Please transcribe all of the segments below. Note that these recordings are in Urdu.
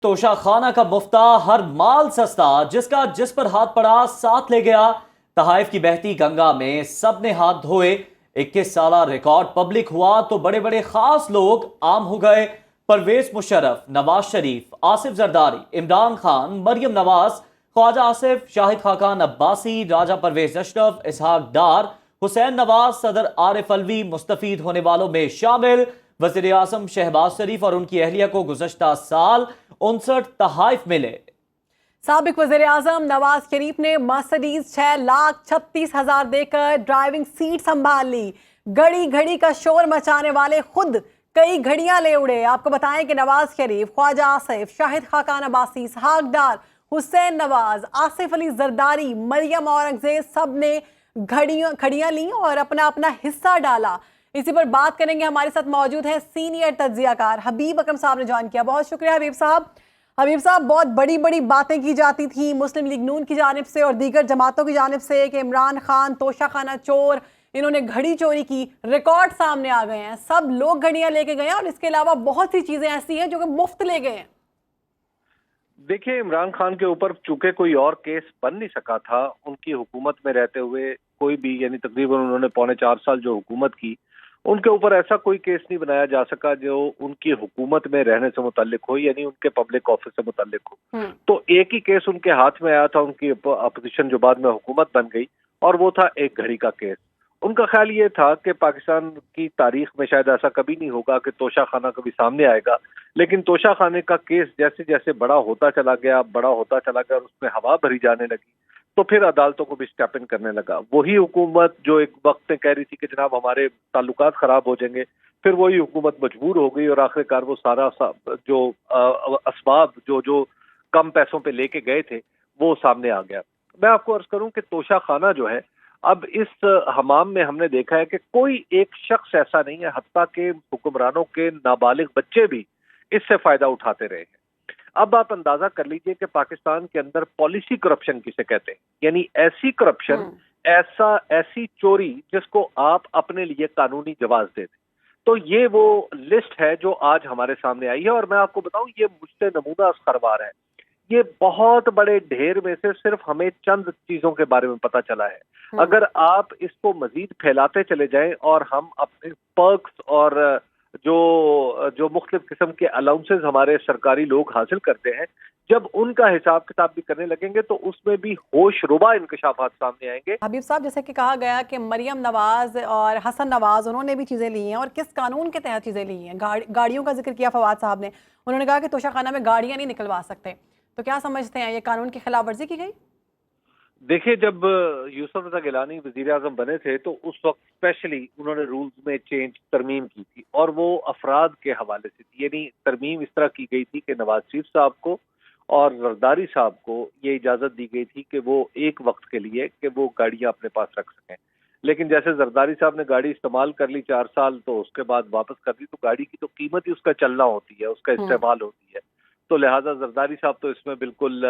توشہ خانہ کا مفتہ، ہر مال سستا، جس کا جس پر ہاتھ پڑا ساتھ لے گیا۔ تحائف کی بہتی گنگا میں سب نے ہاتھ دھوئے۔ 21 سالہ ریکارڈ پبلک ہوا تو بڑے بڑے خاص لوگ عام ہو گئے۔ پرویز مشرف، نواز شریف، آصف زرداری، عمران خان، مریم نواز، خواجہ آصف، شاہد خاقان عباسی، راجہ پرویز اشرف، اسحاق ڈار، حسین نواز، صدر عارف الوی مستفید ہونے والوں میں شامل۔ وزیر اعظم شہباز شریف اور ان کی اہلیہ کو گزشتہ سال 59 تحائف ملے۔ سابق وزیر اعظم نواز شریف نے مرسڈیز 6,36,000 دے کر ڈرائیونگ سیٹ سنبھال لی۔ گھڑی گھڑی کا شور مچانے والے خود کئی گھڑیاں لے اڑے۔ آپ کو بتائیں کہ نواز شریف، خواجہ آصف، شاہد خاقان عباسی، اسحاق ڈار، حسین نواز، آصف علی زرداری، مریم اورنگزیب سب نے گھڑیاں لیں اور اپنا اپنا حصہ ڈالا۔ اسی پر بات کریں گے، ہمارے ساتھ موجود ہیں سینئر تجزیہ کار حبیب اکرم صاحب نے جوائن کیا۔ بہت شکریہ حبیب صاحب۔ حبیب صاحب، بہت بڑی بڑی باتیں کی جاتی تھیں مسلم لیگ نون کی جانب سے اور دیگر جماعتوں کی جانب سے کہ عمران خان توشہ خانہ چور، انہوں نے گھڑی چوری کی۔ ریکارڈ سامنے آ گئے ہیں، سب لوگ گھڑیاں لے کے گئے ہیں اور اس کے علاوہ بہت سی چیزیں ایسی ہیں جو کہ مفت لے گئے ہیں۔ دیکھیے، عمران خان کے اوپر چونکہ کوئی اور کیس بن نہیں سکا تھا، ان کی حکومت میں رہتے ہوئے کوئی بھی، یعنی تقریباً انہوں نے 4.25 سال جو حکومت کی، ان کے اوپر ایسا کوئی کیس نہیں بنایا جا سکا جو ان کی حکومت میں رہنے سے متعلق ہو، یعنی ان کے پبلک آفس سے متعلق ہو۔ تو ایک ہی کیس ان کے ہاتھ میں آیا تھا، ان کی اپوزیشن جو بعد میں حکومت بن گئی، اور وہ تھا ایک گھڑی کا کیس۔ ان کا خیال یہ تھا کہ پاکستان کی تاریخ میں شاید ایسا کبھی نہیں ہوگا کہ توشہ خانہ کبھی سامنے آئے گا، لیکن توشہ خانے کا کیس جیسے جیسے بڑا ہوتا چلا گیا اور اس میں ہوا بھری جانے لگی، تو پھر عدالتوں کو بھی اسٹیپ ان کرنے لگا۔ وہی حکومت جو ایک وقت میں کہہ رہی تھی کہ جناب ہمارے تعلقات خراب ہو جائیں گے، پھر وہی حکومت مجبور ہو گئی اور آخرکار وہ سارا جو اسباب جو کم پیسوں پہ لے کے گئے تھے وہ سامنے آ گیا۔ میں آپ کو عرض کروں کہ توشہ خانہ جو ہے، اب اس حمام میں ہم نے دیکھا ہے کہ کوئی ایک شخص ایسا نہیں ہے، حتیٰ کہ حکمرانوں کے نابالغ بچے بھی اس سے فائدہ اٹھاتے رہے ہیں۔ اب آپ اندازہ کر لیجئے کہ پاکستان کے اندر پالیسی کرپشن کسے کہتے ہیں، یعنی ایسی کرپشن، ایسی چوری جس کو آپ اپنے لیے قانونی جواز دے دیں۔ تو یہ وہ لسٹ ہے جو آج ہمارے سامنے آئی ہے، اور میں آپ کو بتاؤں یہ مجھ سے نمونہ خروار ہے۔ یہ بہت بڑے ڈھیر میں سے صرف ہمیں چند چیزوں کے بارے میں پتا چلا ہے۔ اگر آپ اس کو مزید پھیلاتے چلے جائیں اور ہم اپنے پرکس اور جو مختلف قسم کے الاؤنسز ہمارے سرکاری لوگ حاصل کرتے ہیں، جب ان کا حساب کتاب بھی کرنے لگیں گے تو اس میں بھی ہوش ربا انکشافات سامنے آئیں گے۔ حبیب صاحب، جیسے کہ کہا گیا کہ مریم نواز اور حسن نواز انہوں نے بھی چیزیں لی ہیں، اور کس قانون کے تحت چیزیں لی ہیں؟ گاڑیوں کا ذکر کیا فواد صاحب نے، انہوں نے کہا کہ توشہ خانہ میں گاڑیاں نہیں نکلوا سکتے، تو کیا سمجھتے ہیں یہ قانون کی خلاف ورزی کی گئی؟ دیکھیں، جب یوسف رضا گیلانی وزیر اعظم بنے تھے تو اس وقت اسپیشلی انہوں نے رولز میں ترمیم کی تھی، اور وہ افراد کے حوالے سے تھی، یعنی ترمیم اس طرح کی گئی تھی کہ نواز شریف صاحب کو اور زرداری صاحب کو یہ اجازت دی گئی تھی کہ وہ ایک وقت کے لیے کہ وہ گاڑیاں اپنے پاس رکھ سکیں، لیکن جیسے زرداری صاحب نے گاڑی استعمال کر لی 4 سال تو اس کے بعد واپس کر دی، تو گاڑی کی تو قیمت ہی اس کا چلنا ہوتی ہے، اس کا استعمال ہوتی ہے، تو لہٰذا زرداری صاحب تو اس میں بالکل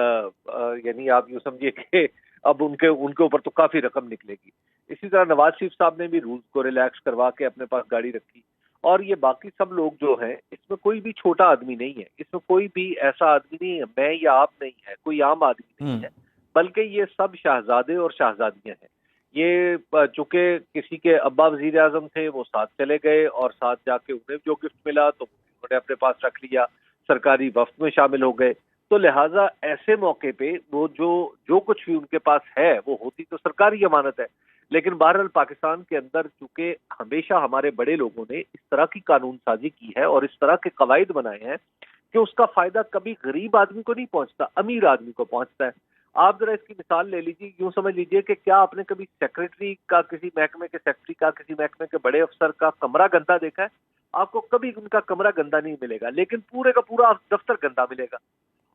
یعنی آپ یوں سمجھیے کہ اب ان کے اوپر تو کافی رقم نکلے گی۔ اسی طرح نواز شریف صاحب نے بھی رولز کو ریلیکس کروا کے اپنے پاس گاڑی رکھی، اور یہ باقی سب لوگ جو ہیں، اس میں کوئی بھی چھوٹا آدمی نہیں ہے، اس میں کوئی بھی ایسا آدمی نہیں ہے، میں یا آپ نہیں ہے، کوئی عام آدمی نہیں ہے، بلکہ یہ سب شہزادے اور شہزادیاں ہیں۔ یہ چونکہ کسی کے ابا وزیر اعظم تھے، وہ ساتھ چلے گئے اور ساتھ جا کے انہیں جو گفٹ ملا تو انہوں نے اپنے پاس رکھ لیا، سرکاری وفد میں شامل ہو گئے، تو لہٰذا ایسے موقع پہ وہ جو کچھ بھی ان کے پاس ہے وہ ہوتی تو سرکاری امانت ہے۔ لیکن بہرحال پاکستان کے اندر چونکہ ہمیشہ ہمارے بڑے لوگوں نے اس طرح کی قانون سازی کی ہے اور اس طرح کے قواعد بنائے ہیں کہ اس کا فائدہ کبھی غریب آدمی کو نہیں پہنچتا، امیر آدمی کو پہنچتا ہے۔ آپ ذرا اس کی مثال لے لیجیے، یوں سمجھ لیجیے کہ کیا آپ نے کبھی سیکرٹری کا، کسی محکمے کے سیکرٹری کا، کسی محکمے کے بڑے افسر کا کمرہ گندا دیکھا ہے؟ آپ کو کبھی ان کا کمرہ گندا نہیں ملے گا، لیکن پورے کا پورا دفتر گندا ملے گا۔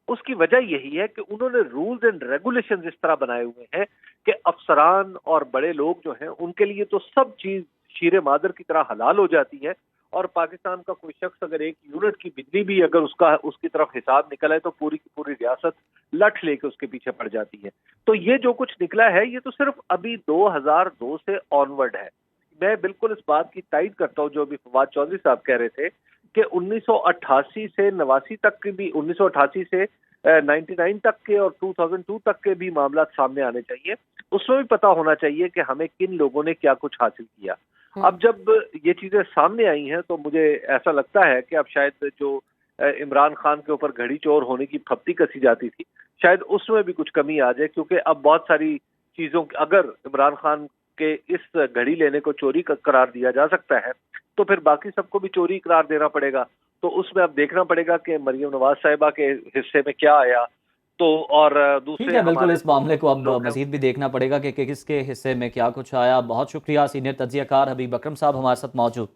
اس کی وجہ یہی ہے کہ انہوں نے رولز اینڈ ریگولیشنز اس طرح بنائے ہوئے ہیں کہ افسران اور بڑے لوگ جو ہیں ان کے لیے تو سب چیز شیر مادر کی طرح حلال ہو جاتی ہے، اور پاکستان کا کوئی شخص اگر 1 یونٹ کی بجلی بھی اگر اس کی طرف حساب نکل ہے تو پوری کی پوری ریاست لٹھ لے کے اس کے پیچھے پڑ جاتی ہے۔ تو یہ جو کچھ نکلا ہے یہ تو صرف ابھی 2002 سے آنورڈ ہے۔ میں بالکل اس بات کی تائید کرتا ہوں جو ابھی فواد چودھری صاحب کہہ رہے تھے کہ 1988 سے 89 تک کی بھی 1988 سے 99 تک کے اور 2002 تک کے بھی معاملات سامنے آنے چاہیے. اس میں بھی پتا ہونا چاہیے کہ ہمیں کن لوگوں نے کیا کچھ حاصل کیا. اب جب یہ چیزیں سامنے آئی ہیں تو مجھے ایسا لگتا ہے کہ اب شاید جو عمران خان کے اوپر گھڑی چور ہونے کی پھپتی کسی جاتی تھی, شاید اس میں بھی کچھ کمی آ جائے, کیونکہ اب بہت ساری چیزوں اگر عمران خان کے اس گھڑی لینے کو چوری قرار دیا جا سکتا ہے تو پھر باقی سب کو بھی چوری قرار دینا پڑے گا. تو اس میں اب دیکھنا پڑے گا کہ مریم نواز صاحبہ کے حصے میں کیا آیا. تو اور ٹھیک دوسرے ہے, بالکل اس معاملے کو اب لوگ ہیں. مزید بھی دیکھنا پڑے گا کہ کس کے حصے میں کیا کچھ آیا. بہت شکریہ سینئر تجزیہ کار حبیب اکرم صاحب ہمارے ساتھ موجود.